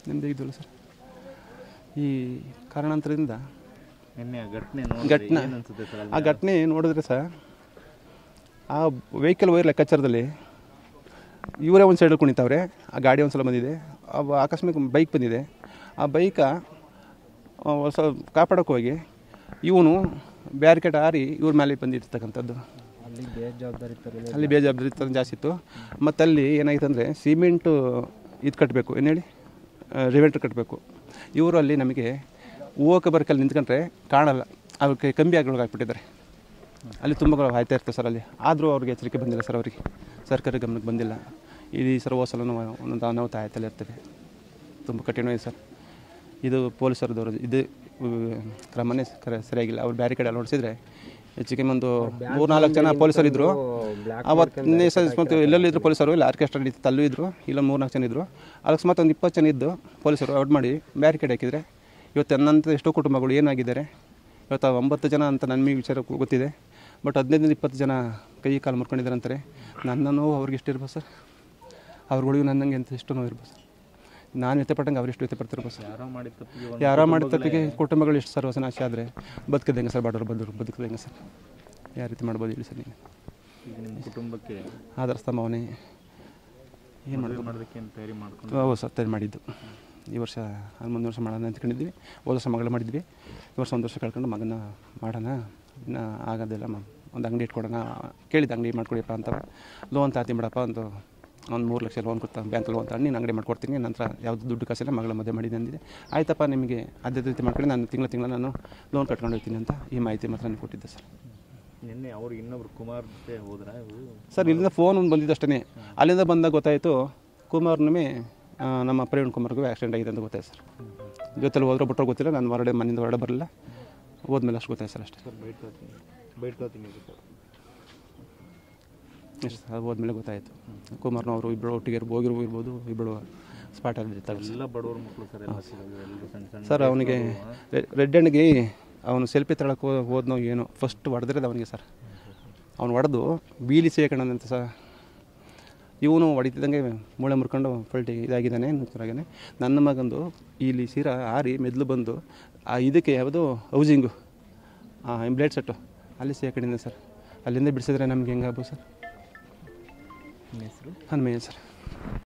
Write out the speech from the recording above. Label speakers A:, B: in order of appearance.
A: ನಿಮ್ಮದೇ ಇದ್ದಿಲ್ಲ ಸರ್. ಈ ಕಾರಣಾಂತರದಿಂದ ಘಟನೆ ನೋಡಿದ್ರೆ ಸರ್, ಆ ವೆಹಿಕಲ್ ವೈರ್ ಲೆಕ್ಕಾಚಾರದಲ್ಲಿ ಇವರೇ ಒಂದು ಸೈಡಲ್ಲಿ ಕುಣಿತಾವ್ರೆ. ಆ ಗಾಡಿ ಒಂದು ಸಲ ಬಂದಿದೆ, ಆಕಸ್ಮಿಕ ಬೈಕ್ ಬಂದಿದೆ. ಆ ಬೈಕ ಸ್ವಲ್ಪ ಕಾಪಾಡೋಕ್ಕೆ ಹೋಗಿ ಇವನು ಬ್ಯಾರಿಕೇಡ್ ಹಾರಿ ಇವ್ರ ಮೇಲೆ ಬಂದಿರ್ತಕ್ಕಂಥದ್ದು. ಅಲ್ಲಿ ಬೇಜವಾಬ್ದಾರಿ ಜಾಸ್ತಿ ಇತ್ತು. ಮತ್ತು ಅಲ್ಲಿ ಏನಾಗಿತ್ತು ಅಂದರೆ ಸಿಮೆಂಟು ಇದು ಕಟ್ಟಬೇಕು, ಏನು ಹೇಳಿ, ರಿವೆಂಟ್ರ್ ಕಟ್ಟಬೇಕು. ಇವರು ಅಲ್ಲಿ ನಮಗೆ ಹೋಗೋಕೆ ಬರ್ಕಲ್ಲಿ ನಿಂತ್ಕೊಂಡ್ರೆ ಕಾಣಲ್ಲ, ಅದಕ್ಕೆ ಕಂಬಿ ಹಾಕ್ಬಿಟ್ಟಿದ್ದಾರೆ. ಅಲ್ಲಿ ತುಂಬ ಆಯ್ತಾ ಇರ್ತದೆ ಸರ್ ಅಲ್ಲಿ. ಆದರೂ ಅವ್ರಿಗೆ ಎಚ್ಚರಿಕೆ ಬಂದಿಲ್ಲ ಸರ್, ಅವರಿಗೆ ಸರ್ಕಾರಿ ಗಮನಕ್ಕೆ ಬಂದಿಲ್ಲ. ಈ ಸಲ ಹೋಸಲೂ ಒಂದೊಂದು ಅನಾಹುತ ಆಯ್ತಲ್ಲೇ ಇರ್ತದೆ. ತುಂಬ ಕಠಿಣವಾಗಿದೆ ಸರ್. ಇದು ಪೊಲೀಸರದವರು ಇದು ಕ್ರಮನೇ ಸರಿಯಾಗಿಲ್ಲ. ಅವ್ರು ಬ್ಯಾರಿಕೇಡ್ ಎಲ್ಲ ನೋಡಿಸಿದ್ರೆ ಹೆಚ್ಚಿಗೆ ಒಂದು 3-4 ಜನ ಪೊಲೀಸರು ಇದ್ದರು. ಅವತ್ತನೇ ಮತ್ತು ಎಲ್ಲೆಲ್ಲಿದ್ದರು ಪೊಲೀಸರು, ಇಲ್ಲ ಆರ್ಕೆಸ್ಟ್ರಾ ನಡೀತಿತ್ತು ಅಲ್ಲೂ ಇದ್ದರು, ಇಲ್ಲ 3-4 ಜನ ಇದ್ದರು. ಅಕಸ್ಮಾತ್ ಒಂದು 20 ಜನ ಇದ್ದು ಪೊಲೀಸರು ಔಟ್ ಮಾಡಿ ಬ್ಯಾರಿಕೇಡ್ ಹಾಕಿದರೆ ಇವತ್ತು ನನ್ನಂಥ ಎಷ್ಟೋ ಕುಟುಂಬಗಳು ಏನಾಗಿದ್ದಾರೆ. ಇವತ್ತು 9 ಜನ ಅಂತ ನನಗೆ ವಿಚಾರ ಗೊತ್ತಿದೆ. ಬಟ್ 15-20 ಜನ ಕೈ ಕಾಲು ಮುರ್ಕೊಂಡಿದ್ದಾರೆ ಅಂತಾರೆ. ನನ್ನ ನೋವು ಅವ್ರಿಗೆ ಎಷ್ಟು ಇರ್ಬೋದು ಸರ್, ಅವ್ರುಗಳಿಗೂ ನನ್ನಂಗೆ ಅಂತ ಎಷ್ಟು ನೋವು ಇರ್ಬೋದು ಸರ್. ನಾನು ವ್ಯಥಪಟ್ಟಂಗೆ ಅವ್ರು ಎಷ್ಟು ವ್ಯಥಪಡ್ತಿರ್ಬೋದು ಸರ್. ಯಾರೋ ಮಾಡಿದ ತಪ್ಪಿಗೆ ಕುಟುಂಬಗಳು ಎಷ್ಟು ಸರ್ವನಾಶ ಆದರೆ ಬದುಕದಂಗೆ ಸರ್, ಬಾಡೋರು ಬದುಕದಂಗೆ ಸರ್. ಯಾವ ರೀತಿ ಮಾಡ್ಬೋದು ಹೇಳಿ ಸರ್. ನೀವು
B: ಕುಟುಂಬಕ್ಕೆ
A: ಆಧಾರ ಸ್ತಂಭವನೇ ಏನು ಮಾಡೋದಕ್ಕೆ ತಯಾರಿ ಮಾಡ್ಕೊಂಡು ಹೌದು ಸರ್, ತಯಾರಿ ಮಾಡಿದ್ದು. ಈ ವರ್ಷ ಮುಂದಿನ ವರ್ಷ ಮಾಡೋಣ ಅಂದ್ಕೊಂಡಿದ್ವಿ. ಹೋದ ವರ್ಷ ಮಗಳು ಮಾಡಿದ್ವಿ. ಈ ವರ್ಷ 1 ವರ್ಷ ಕಳ್ಕೊಂಡು ಮಗನ ಮಾಡೋಣ. ಇನ್ನು ಆಗೋದಿಲ್ಲ ಒಂದು ಅಂಗಡಿ ಇಟ್ಕೊಡೋಣ ಕೇಳಿದ, ಅಂಗಡಿ ಮಾಡ್ಕೊಡಿಯಪ್ಪ ಅಂತ. ಲೋನ್ ತಾತಿ ಬಿಡಪ್ಪ ಒಂದು 3 ಲಕ್ಷ ಲೋನ್ ಕೊಡ್ತಾ ಬ್ಯಾಂಕಲ್ಲಿ ಲೋನ್ ತಗೊಂಡು ನೀನು ಅಂಗಡಿ ಮಾಡ್ಕೊಡ್ತೀನಿ, ನಂತರ ಯಾವುದು ದುಡ್ಡು ಕಾಸಿಲ್ಲ, ಮಗಳ ಮದುವೆ ಮಾಡಿದೆ ಅಂದಿದೆ. ಆಯ್ತಪ್ಪ, ನಿಮಗೆ ಅದೇ ರೀತಿ ಮಾಡ್ಕೊಂಡು ನಾನು ತಿಂಗಳ ನಾನು ಲೋನ್ ಕಟ್ಕೊಂಡು ಹೋಗ್ತೀನಿ ಅಂತ ಈ ಮಾಹಿತಿ ಮಾತ್ರ ನನಗೆ ಕೊಟ್ಟಿದ್ದೆ ಸರ್.
B: ನಿನ್ನೆ ಅವ್ರು ಇನ್ನೊಬ್ರು ಕುಮಾರ್ ಜೊತೆ ಹೋದ್ರೆ
A: ಸರ್, ಇಲ್ಲಿಂದ ಫೋನ್ ಒಂದು ಬಂದಿದ್ದು ಅಷ್ಟೇ. ಅಲ್ಲಿಂದ ಬಂದಾಗ ಗೊತ್ತಾಯಿತು ಕುಮಾರ್ನೂ ನಮ್ಮ ಪ್ರವೀಣ್ ಕುಮಾರ್ಗೂ ಆಕ್ಸಿಡೆಂಟ್ ಆಗಿದೆ ಅಂತ ಗೊತ್ತಾಯ್ತು ಸರ್. ಜೊತೆಲಿ ಹೋದ್ರೂ ಬಿಟ್ಟರು ಗೊತ್ತಿಲ್ಲ. ನಾನು ಮನೆಯಿಂದ ಹೊರಡೆ ಬರಲಿಲ್ಲ, ಹೋದ್ಮೇಲೆ ಅಷ್ಟು ಗೊತ್ತಾಯ್ತು ಸರ್. ಅಷ್ಟೇ ಎಷ್ಟು ಅದು ಹೋದ್ಮೇಲೆ ಗೊತ್ತಾಯಿತು. ಕುಮಾರ್ನವರು ಇಬ್ಬರು ಒಟ್ಟಿಗೆ ಹೋಗಿರ್ಬೋದು, ಇಬ್ಬರು ಸ್ಪಾಟಲ್ಲಿ ಇರ್ತಾರೆ ಸರ್. ಅವನಿಗೆ ರೆಡ್ ಹ್ಯಾಂಡ್ಗೆ ಅವನು ಸೆಲ್ಫಿ ತಗೊಳಕ್ಕೆ ಹೋದ್ನೋ ಏನೋ ಫಸ್ಟ್ ಹೊಡೆದಿರೋದು ಅವನಿಗೆ ಸರ್. ಅವ್ನು ಹೊಡೆದು ಬೀಲಿ ಸೇರ್ಕೊಂಡಂತೆ ಸರ್. ಇವನು ಹೊಡಿತಿದ್ದಂಗೆ ಮೂಳೆ ಮುರ್ಕೊಂಡು ಪಲ್ಟಿ ಇದಾಗಿದ್ದಾನೆ, ನೂತನಾಗೇ. ನನ್ನ ಮಗಂದು ಇಲ್ಲಿ ಸೀರಾ ಹಾರಿ ಮೆದ್ಲು ಬಂದು ಇದಕ್ಕೆ ಯಾವುದು ಹೌಸಿಂಗು ಬ್ಲೇಡ್ ಸೆಟ್ಟು ಅಲ್ಲಿ ಸೇರ್ಕೊಂಡಿದ್ದೆ ಸರ್. ಅಲ್ಲಿಂದ ಬಿಡಿಸಿದ್ರೆ ನಮ್ಗೆ ಹೆಂಗಾಗ್ಬೋದು ಸರ್.
B: ಹೆಸರು
A: ಹನುಮಯ್ಯ ಸರ್.